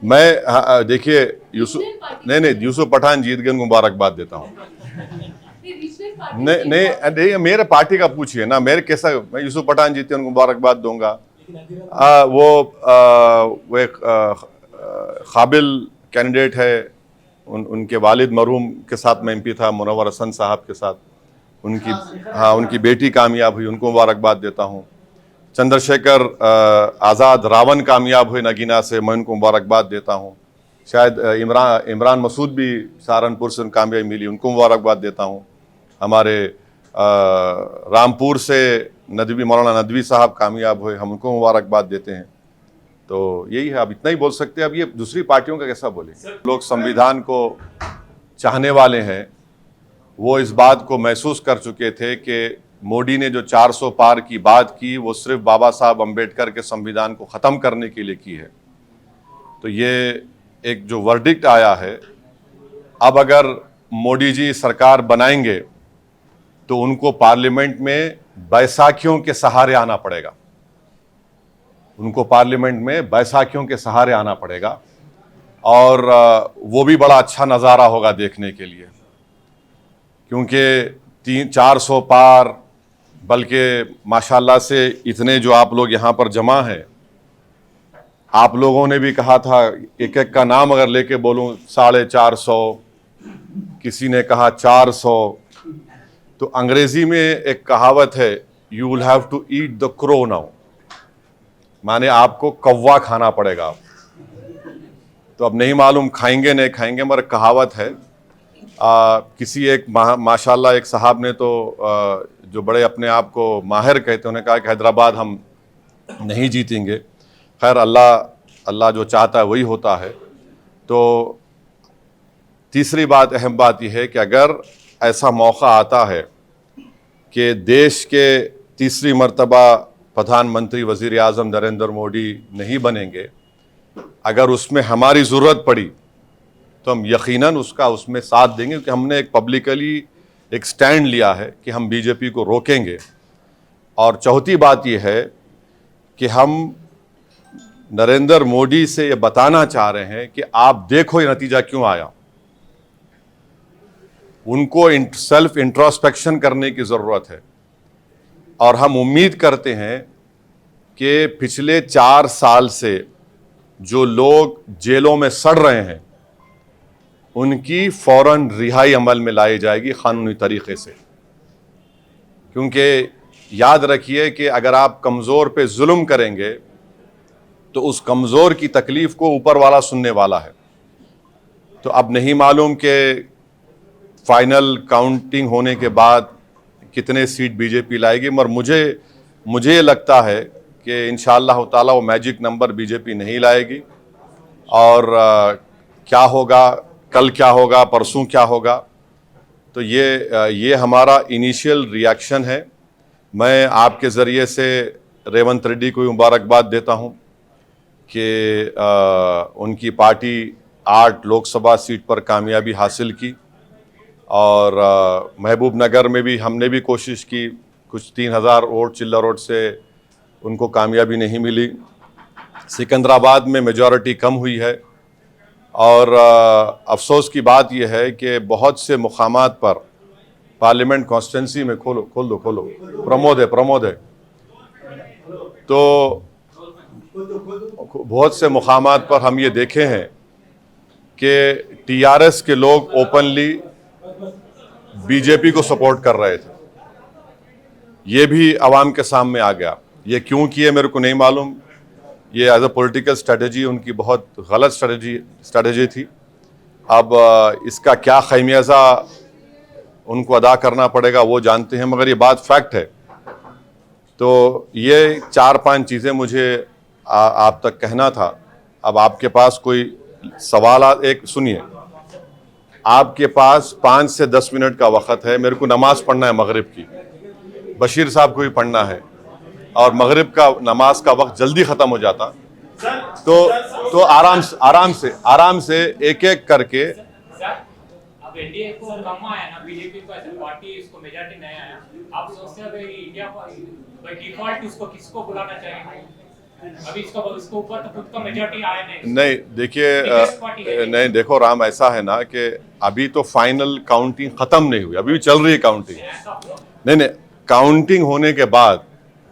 मैं देखिए यूसुफ नहीं यूसुफ पठान जीत गए, उनको मुबारकबाद देता हूँ। नहीं नहीं नहीं, मेरे पार्टी का पूछिए ना, मेरे कैसा, मैं यूसुफ पठान जीते उनको मुबारकबाद दूंगा। वो एक काबिल कैंडिडेट है, उनके वालिद मरहूम के साथ मैं एमपी था, मुनव्वर हसन साहब के साथ, उनकी उनकी बेटी कामयाब हुई, उनको मुबारकबाद देता हूँ। चंद्रशेखर आज़ाद रावण कामयाब हुए नगीना से, मैं उनको मुबारकबाद देता हूँ। शायद इमरान मसूद भी सहारनपुर से कामयाबी मिली, उनको मुबारकबाद देता हूँ। हमारे रामपुर से मौलाना नदवी साहब कामयाब हुए, हम उनको मुबारकबाद देते हैं। तो यही है, अब इतना ही बोल सकते हैं। अब ये दूसरी पार्टियों का कैसा बोले? लोग संविधान को चाहने वाले हैं, वो इस बात को महसूस कर चुके थे कि मोदी ने जो 400 पार की बात की, वो सिर्फ बाबा साहब अम्बेडकर के संविधान को ख़त्म करने के लिए की है। तो ये एक जो वर्डिक्ट आया है, अब अगर मोदी जी सरकार बनाएंगे तो उनको पार्लियामेंट में बैसाखियों के सहारे आना पड़ेगा, उनको पार्लियामेंट में बैसाखियों के सहारे आना पड़ेगा। और वो भी बड़ा अच्छा नज़ारा होगा देखने के लिए, क्योंकि 400 पार, बल्कि माशाल्लाह से इतने जो आप लोग यहाँ पर जमा हैं, आप लोगों ने भी कहा था एक एक का नाम अगर लेके बोलूँ 450, किसी ने कहा 400। तो अंग्रेजी में एक कहावत है, you will have to eat the crow now, माने आपको कौवा खाना पड़ेगा। तो अब नहीं मालूम खाएंगे नहीं खाएंगे, मगर कहावत है। किसी एक माशाल्लाह एक साहब ने तो जो बड़े अपने आप को माहिर कहते हैं, उन्होंने कहा कि हैदराबाद हम नहीं जीतेंगे। खैर अल्लाह जो चाहता है वही होता है। तो तीसरी बात, अहम बात यह है कि अगर ऐसा मौका आता है कि देश के तीसरी मर्तबा प्रधानमंत्री वज़ीर आज़म नरेंद्र मोदी नहीं बनेंगे, अगर उसमें हमारी ज़रूरत पड़ी तो हम यकीनन उसमें साथ देंगे, क्योंकि हमने एक पब्लिकली एक स्टैंड लिया है कि हम बीजेपी को रोकेंगे। और चौथी बात यह है कि हम नरेंद्र मोदी से ये बताना चाह रहे हैं कि आप देखो ये नतीजा क्यों आया। उनको सेल्फ इंट्रोस्पेक्शन करने की ज़रूरत है। और हम उम्मीद करते हैं कि पिछले 4 साल से जो लोग जेलों में सड़ रहे हैं, उनकी फ़ौरन रिहाई अमल में लाई जाएगी कानूनी तरीक़े से। क्योंकि याद रखिए कि अगर आप कमज़ोर पे जुल्म करेंगे तो उस कमज़ोर की तकलीफ़ को ऊपर वाला सुनने वाला है। तो अब नहीं मालूम कि फाइनल काउंटिंग होने के बाद कितने सीट बीजेपी लाएगी, मगर मुझे लगता है कि इंशाअल्लाह ताला वो मैजिक नंबर बीजेपी नहीं लाएगी। और क्या होगा, कल क्या होगा, परसों क्या होगा, तो ये हमारा इनिशियल रिएक्शन है। मैं आपके ज़रिए से रेवंत रेड्डी को मुबारकबाद देता हूँ कि उनकी पार्टी 8 लोकसभा सीट पर कामयाबी हासिल की। और महबूब नगर में भी हमने भी कोशिश की, कुछ 3000 वोट चिल्ला वोट से उनको कामयाबी नहीं मिली। सिकंदराबाद में मेजॉरिटी कम हुई है। और अफसोस की बात यह है कि बहुत से मुकामात पर पार्लियामेंट कॉन्स्टिट्यूंसी में खोल दो प्रमोद है तो बहुत से मुकामात पर हम ये देखे हैं कि टीआरएस के लोग ओपनली बीजेपी को सपोर्ट कर रहे थे। ये भी आवाम के सामने आ गया। ये क्यों किए मेरे को नहीं मालूम। ये एज अ पॉलिटिकल स्ट्रेटजी उनकी बहुत गलत स्ट्रेटजी थी। अब इसका क्या खमियाजा उनको अदा करना पड़ेगा वो जानते हैं, मगर ये बात फैक्ट है। तो ये 4-5 चीज़ें मुझे आप तक कहना था। अब आपके पास कोई सवाल, एक सुनिए, आपके पास 5 से 10 मिनट का वक़्त है। मेरे को नमाज़ पढ़ना है मगरिब की, बशीर साहब को भी पढ़ना है, और मगरिब का नमाज का वक्त जल्दी ख़त्म हो जाता। तो आराम से एक एक करके। अब एनडीए को कम आया ना, बीजेपी को ऐसे पार्टी इसको मेजॉरिटी नहीं आया, आप सोचते हैं कि इंडिया बाय डिफॉल्ट इसको किसको बुलाना चाहिए? अभी इसके ऊपर तो खुद का मेजॉरिटी आया नहीं। नहीं देखिए Biggest party है। नहीं देखो राम, ऐसा है ना कि अभी तो फाइनल काउंटिंग खत्म नहीं हुई, अभी भी चल रही है काउंटिंग। नहीं नहीं, काउंटिंग होने के बाद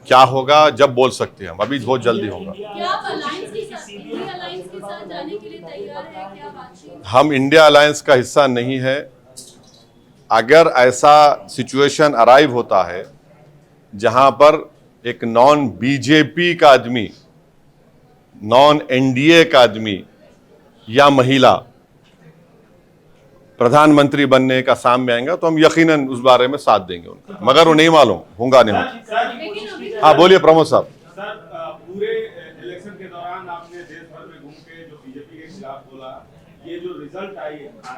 क्या होगा जब बोल सकते हैं हम, अभी बहुत जल्दी होगा। क्या आप अलायंस के साथ, इंडिया अलायंस के साथ जाने के लिए तैयार है? क्या बातचीत? हम इंडिया अलायंस का हिस्सा नहीं है। अगर ऐसा सिचुएशन अराइव होता है जहां पर एक नॉन बीजेपी का आदमी, नॉन एनडीए का आदमी या महिला प्रधानमंत्री बनने का सामने आएगा तो हम यकीनन उस बारे में साथ देंगे उनका, मगर वो नहीं मालूम होगा नहीं होगा। लेकिन अभी हाँ बोलिए प्रमोद साहब। सर, पूरे इलेक्शन के दौरान आपने देश भर में घूम के जो बीजेपी के खिलाफ बोला, ये जो रिजल्ट आया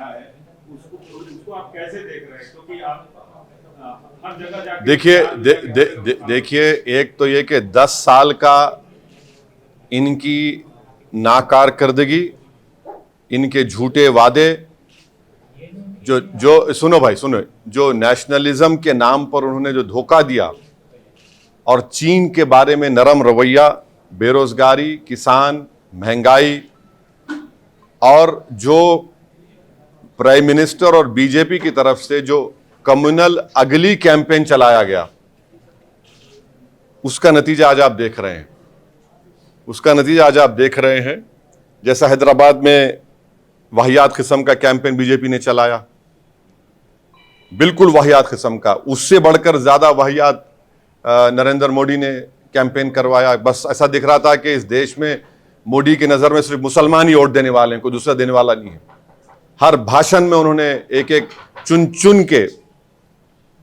है उसको आप कैसे देख रहे हैं? क्योंकि आप हर जगह जाके देखिए एक तो ये कि 10 साल का इनकी नाकारकर्दगी, इनके झूठे वादे, जो सुनो भाई सुनो, जो नेशनलिज्म के नाम पर उन्होंने जो धोखा दिया और चीन के बारे में नरम रवैया, बेरोजगारी, किसान, महंगाई, और जो प्राइम मिनिस्टर और बीजेपी की तरफ से जो कम्युनल अगली कैंपेन चलाया गया, उसका नतीजा आज आप देख रहे हैं। उसका नतीजा आज आप देख रहे हैं। जैसा हैदराबाद में वाहियात किस्म का कैंपेन बीजेपी ने चलाया, बिल्कुल वाहियात किस्म का, उससे बढ़कर ज्यादा वाहियात नरेंद्र मोदी ने कैंपेन करवाया। बस ऐसा दिख रहा था कि इस देश में मोदी की नजर में सिर्फ मुसलमान ही वोट देने वाले हैं, कोई दूसरा देने वाला नहीं है। हर भाषण में उन्होंने एक एक चुन चुन के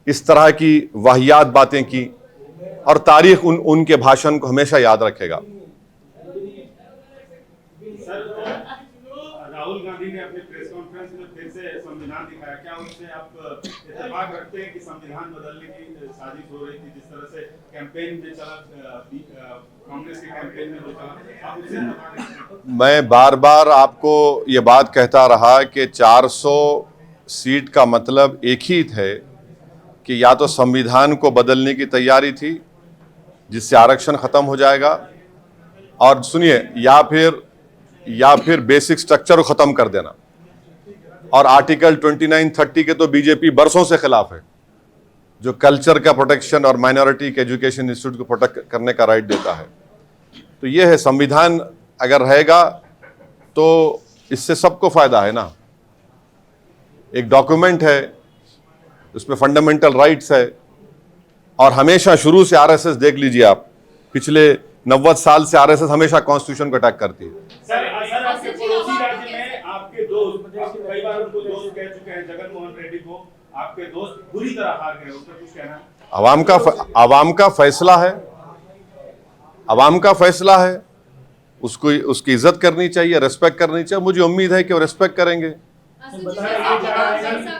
इस तरह की वाहियात बातें की, और तारीख उनके भाषण को हमेशा याद रखेगा। सर, राहुल गांधी ने अपने प्रेस कॉन्फ्रेंस में फिर से संविधान दिखाया, क्या उससे आप इत्तेफाक रखते हैं कि संविधान बदलने की साजिश हो रही थी? जिस तरह से कैंपेन में चला, कांग्रेस के कैंपेन में जो चला, आप उससे इत्तेफाक रखते हैं? मैं बार बार आपको ये बात कहता रहा कि 400 सीट का मतलब एक ही है कि या तो संविधान को बदलने की तैयारी थी जिससे आरक्षण खत्म हो जाएगा, और सुनिए, या फिर बेसिक स्ट्रक्चर को खत्म कर देना। और आर्टिकल 29-30 के तो बीजेपी बरसों से खिलाफ है, जो कल्चर का प्रोटेक्शन और माइनॉरिटी के एजुकेशन इंस्टीट्यूट को प्रोटेक्ट करने का राइट देता है। तो ये है, संविधान अगर रहेगा तो इससे सबको फायदा है ना। एक डॉक्यूमेंट है, उसमें फंडामेंटल राइट्स है, और हमेशा शुरू से आरएसएस देख लीजिए आप, पिछले 90 साल से आरएसएस हमेशा कॉन्स्टिट्यूशन को अटैक करती है। सर, आपके पड़ोसी राज्य में आपके दोस्त, आप कई बार उनको दोस्त कह चुके हैं, जगन मोहन रेड्डी को आपके दोस्त बुरी तरह हार गए, उस पर कुछ कहना है? अवाम का फैसला है, अवाम का फैसला है, उसको उसकी इज्जत करनी चाहिए, रेस्पेक्ट करनी चाहिए। मुझे उम्मीद है कि वो रेस्पेक्ट करेंगे। असद जी, जैसा